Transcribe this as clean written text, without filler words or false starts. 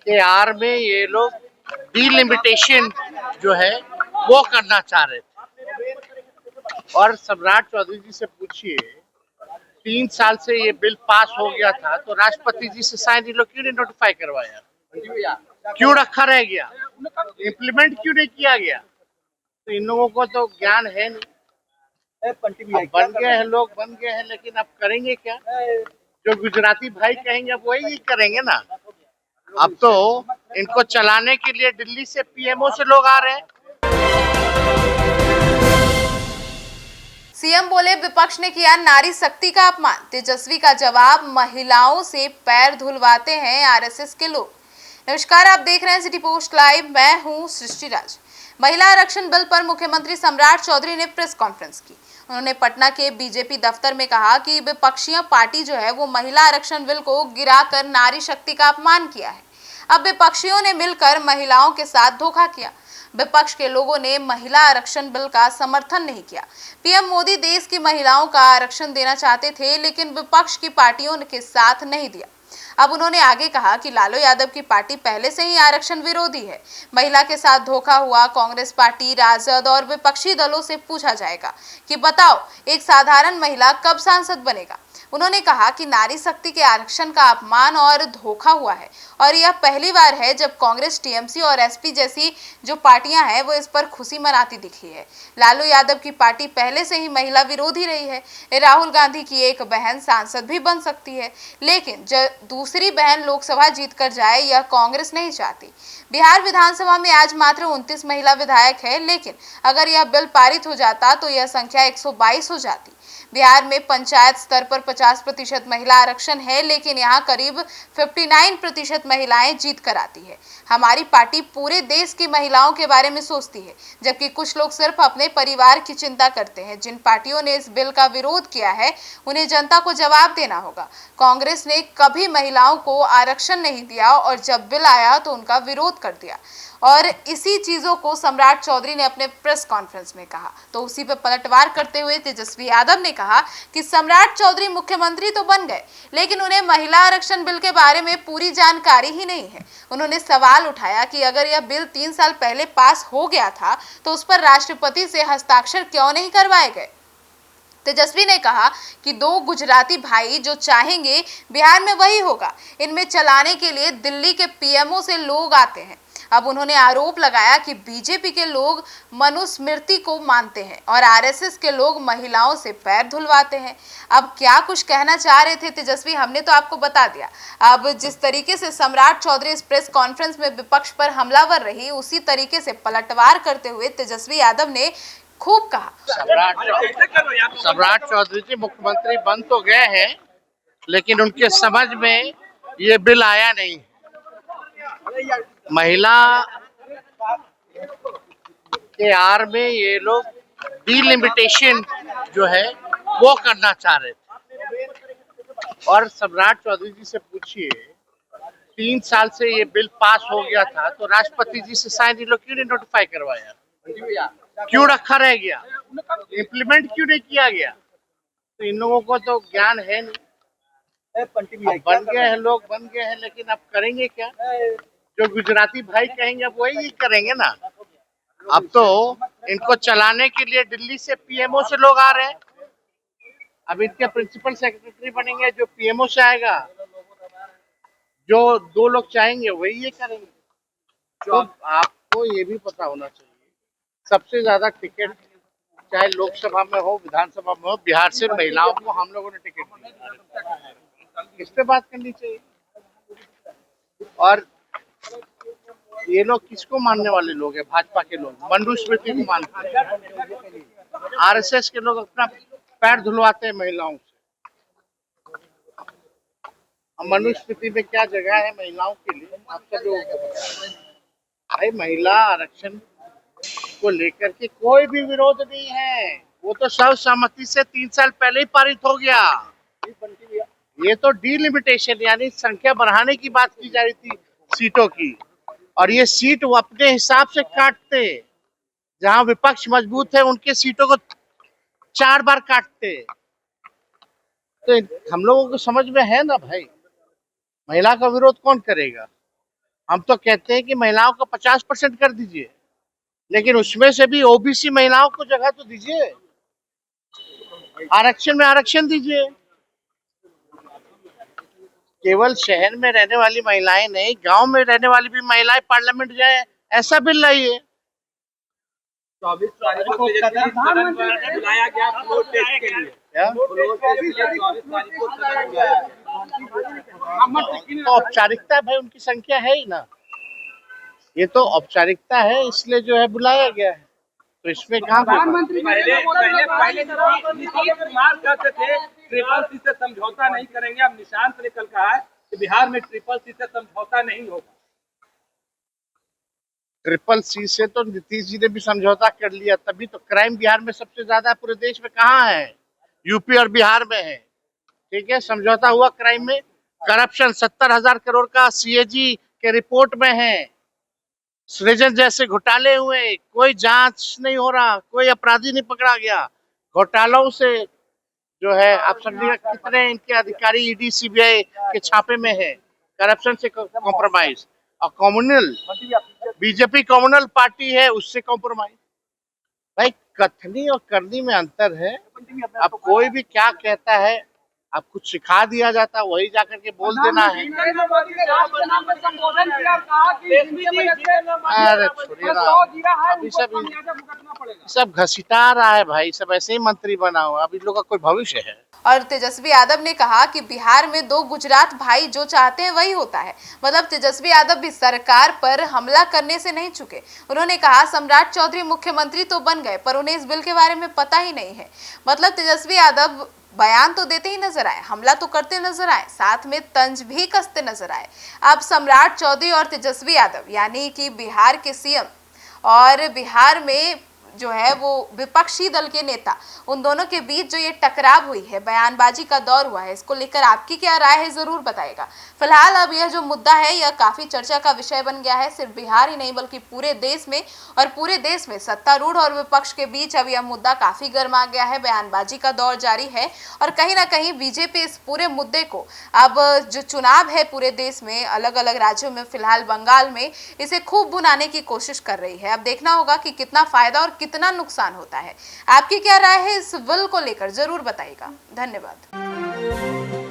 के आर में ये लोग डिलिमिटेशन जो है वो करना चाह रहे थे। और सम्राट चौधरी जी से पूछिए, 3 साल से ये बिल पास हो गया था तो राष्ट्रपति जी से शायद ये लोग क्यों नहीं नोटिफाई करवाया, क्यों रखा रह गया, इम्प्लीमेंट क्यों नहीं किया गया। तो इन लोगों को तो ज्ञान है नहीं। अब बन गए हैं लोग, बन गए हैं, लेकिन अब करेंगे क्या। जो गुजराती भाई कहेंगे अब वही करेंगे ना। अब तो इनको चलाने के लिए दिल्ली से पीएमओ से लोग आ रहे हैं। सीएम बोले विपक्ष ने किया नारी शक्ति का अपमान। तेजस्वी का जवाब, महिलाओं से पैर धुलवाते हैं आरएसएस के लोग। नमस्कार, आप देख रहे हैं सिटी पोस्ट लाइव। मैं हूं सृष्टि राज। महिला आरक्षण बिल पर मुख्यमंत्री सम्राट चौधरी ने प्रेस कॉन्फ्रेंस की। उन्होंने पटना के बीजेपी दफ्तर में कहा कि विपक्षी पार्टी जो है वो महिला आरक्षण बिल को गिराकर नारी शक्ति का अपमान किया है। अब विपक्षियों ने मिलकर महिलाओं के साथ धोखा किया। विपक्ष के लोगों ने महिला आरक्षण बिल का समर्थन नहीं किया। पीएम मोदी देश की महिलाओं का आरक्षण देना चाहते थे, लेकिन विपक्ष की पार्टियों के साथ नहीं दिया। अब उन्होंने आगे कहा कि लालू यादव की पार्टी पहले से ही आरक्षण विरोधी है। महिला के साथ धोखा हुआ। कांग्रेस पार्टी, राजद और विपक्षी दलों से पूछा जाएगा कि बताओ, एक साधारण महिला कब सांसद बनेगा। उन्होंने कहा कि नारी शक्ति के आरक्षण का अपमान और धोखा हुआ है और यह पहली बार है जब कांग्रेस, टीएमसी और एसपी जैसी जो पार्टियां हैं वो इस पर खुशी मनाती दिखी है। लालू यादव की पार्टी पहले से ही महिला विरोधी रही है। राहुल गांधी की एक बहन सांसद भी बन सकती है, लेकिन दूसरी बहन लोकसभा जीत कर जाए यह कांग्रेस नहीं चाहती। बिहार विधानसभा में आज मात्र 29 महिला विधायक है, लेकिन अगर यह बिल पारित हो जाता तो यह संख्या 122 हो जाती। बिहार में पंचायत स्तर पर 50% महिला आरक्षण है, लेकिन यहाँ करीब 59% महिलाएं जीत कर आती है। हमारी पार्टी पूरे देश की महिलाओं के बारे में सोचती है, जबकि कुछ लोग सिर्फ अपने परिवार की चिंता करते हैं। जिन पार्टियों ने इस बिल का विरोध किया है उन्हें जनता को जवाब देना होगा। कांग्रेस ने कभी महिलाओं को आरक्षण नहीं दिया और जब बिल आया तो उनका विरोध कर दिया। और इसी चीजों को सम्राट चौधरी ने अपने प्रेस कॉन्फ्रेंस में कहा। तो उसी पर पलटवार करते हुए तेजस्वी यादव ने कहा कि सम्राट चौधरी मुख्यमंत्री तो बन गए, लेकिन उन्हें महिला आरक्षण बिल के बारे में पूरी जानकारी ही नहीं है। उन्होंने सवाल उठाया कि अगर यह बिल 3 साल पहले पास हो गया था तो उस पर राष्ट्रपति से हस्ताक्षर क्यों नहीं करवाए गए। तेजस्वी ने कहा कि 2 गुजराती भाई जो चाहेंगे बिहार में वही होगा। इनमें चलाने के लिए दिल्ली के पीएमओ से लोग आते हैं। अब उन्होंने आरोप लगाया कि बीजेपी के लोग मनुस्मृति को मानते हैं और आरएसएस के लोग महिलाओं से पैर धुलवाते हैं। अब क्या कुछ कहना चाह रहे थे तेजस्वी, हमने तो आपको बता दिया। अब जिस तरीके से सम्राट चौधरी इस प्रेस कॉन्फ्रेंस में विपक्ष पर हमलावर रही, उसी तरीके से पलटवार करते हुए तेजस्वी यादव ने खूब कहा। सम्राट चौधरी जी मुख्यमंत्री बन तो गए हैं, लेकिन उनके समझ में ये बिल आया नहीं। महिला के आर में ये लोग डिलिमिटेशन जो है वो करना चाह रहे थे। और सम्राट चौधरी जी से पूछिए, 3 साल से ये बिल पास हो गया था तो राष्ट्रपति जी से शायद ये लोग क्यों नहीं नोटिफाई करवाया, क्यों रखा रह गया, इम्प्लीमेंट क्यों नहीं किया गया। तो इन लोगों को तो ज्ञान है नहीं। अब बन गए हैं लोग, बन गए हैं, लेकिन अब करेंगे क्या। जो गुजराती भाई कहेंगे अब वही करेंगे ना। अब तो इनको चलाने के लिए दिल्ली से पीएमओ से लोग आ रहे हैं। अब इनके प्रिंसिपल सेक्रेटरी बनेंगे जो पीएमओ से आएगा। जो 2 लोग चाहेंगे वही ये करेंगे। तो आपको ये भी पता होना चाहिए, सबसे ज्यादा टिकट चाहे लोकसभा में हो, विधानसभा में हो, बिहार से महिलाओं को हम लोगों ने टिकट दिया। इस पे बात करनी चाहिए। और ये लोग किसको मानने वाले लोग हैं? भाजपा के लोग मनुस्मृति को मानते हैं। आरएसएस के लोग अपना पैर धुलवाते हैं महिलाओं से। मनुस्मृति में क्या जगह है महिलाओं के लिए? आप सब लोगों को पता है। भाई, महिला आरक्षण को लेकर के कोई भी विरोध नहीं है। वो तो सर्वसम्मति से 3 साल पहले ही पारित हो गया। ये तो डिलिमिटेशन यानी संख्या बढ़ाने की बात की जा रही थी सीटों की, और ये सीट वो अपने हिसाब से काटते। जहां विपक्ष मजबूत है उनके सीटों को 4 बार काटते। तो हम लोगों को समझ में है ना भाई, महिला का विरोध कौन करेगा। हम तो कहते हैं कि महिलाओं को 50% कर दीजिए, लेकिन उसमें से भी ओबीसी महिलाओं को जगह तो दीजिए, आरक्षण में आरक्षण दीजिए। केवल शहर में रहने वाली महिलाएं नहीं, गांव में रहने वाली भी महिलाएं पार्लियामेंट जाए, ऐसा बिल लाइए। 24 तारीख को बुलाया गया फ्लोर टेस्ट के लिए। क्या? फ्लोर टेस्ट के लिए 24 तारीख को सदन बुलाया गया। तो औपचारिकता भाई, उनकी संख्या है ही ना, ये तो औपचारिकता है, इसलिए जो है बुलाया गया है। तो इसमें कहाँ पहले नीतीश कुमार कहते थे ट्रिपल सी से समझौता नहीं करेंगे, अब निशांत ने कल कहा है कि बिहार में ट्रिपल सी से समझौता नहीं होगा। ट्रिपल सी से तो नीतीश जी ने भी समझौता कर लिया, तभी तो क्राइम बिहार में सबसे ज्यादा पूरे देश में कहाँ है, यूपी और बिहार में है। ठीक है, समझौता हुआ क्राइम में। करप्शन 70,000 करोड़ का सीएजी के रिपोर्ट में है। सृजन जैसे घोटाले हुए, कोई जांच नहीं हो रहा, कोई अपराधी नहीं पकड़ा गया। घोटालों से जो है आप समझिएगा कितने इनके अधिकारी ईडी सीबीआई के छापे में है, करप्शन से कॉम्प्रोमाइज। और कम्युनल बीजेपी कम्युनल पार्टी है, उससे कॉम्प्रोमाइज। भाई कथनी और करनी में अंतर है। अब कोई भी क्या कहता है, आप कुछ सिखा दिया जाता वही जाकर के बोल देना है। अरे छोड़िए ना, अभी सब घसीटा रहा है भाई, सब ऐसे ही मंत्री बना हुआ, अभी लोग का कोई भविष्य है। और तेजस्वी यादव ने कहा कि बिहार में 2 गुजरात भाई जो चाहते हैं वही होता है। मतलब तेजस्वी यादव भी सरकार पर हमला करने से नहीं चुके। उन्होंने कहा सम्राट चौधरी मुख्यमंत्री तो बन गए पर उन्हें इस बिल के बारे में पता ही नहीं है। मतलब तेजस्वी यादव बयान तो देते ही नजर आए, हमला तो करते नजर आए, साथ में तंज भी कसते नजर आए। अब सम्राट चौधरी और तेजस्वी यादव यानी कि बिहार के सीएम और बिहार में जो है वो विपक्षी दल के नेता, उन दोनों के बीच जो ये टकराव हुई है, बयानबाजी का दौर हुआ है, इसको लेकर आपकी क्या राय है जरूर बताइएगा। फिलहाल अब यह जो मुद्दा है यह काफी चर्चा का विषय बन गया है, सिर्फ बिहार ही नहीं बल्कि पूरे देश में। और पूरे देश में सत्तारूढ़ और विपक्ष के बीच अब यह मुद्दा काफी गर्मा गया है, बयानबाजी का दौर जारी है। और कहीं ना कहीं बीजेपी इस पूरे मुद्दे को अब जो चुनाव है पूरे देश में अलग अलग राज्यों में, फिलहाल बंगाल में, इसे खूब भुनाने की कोशिश कर रही है। अब देखना होगा कि कितना फायदा और कितना नुकसान होता है। आपकी क्या राय है इस बिल को लेकर जरूर बताइएगा। धन्यवाद।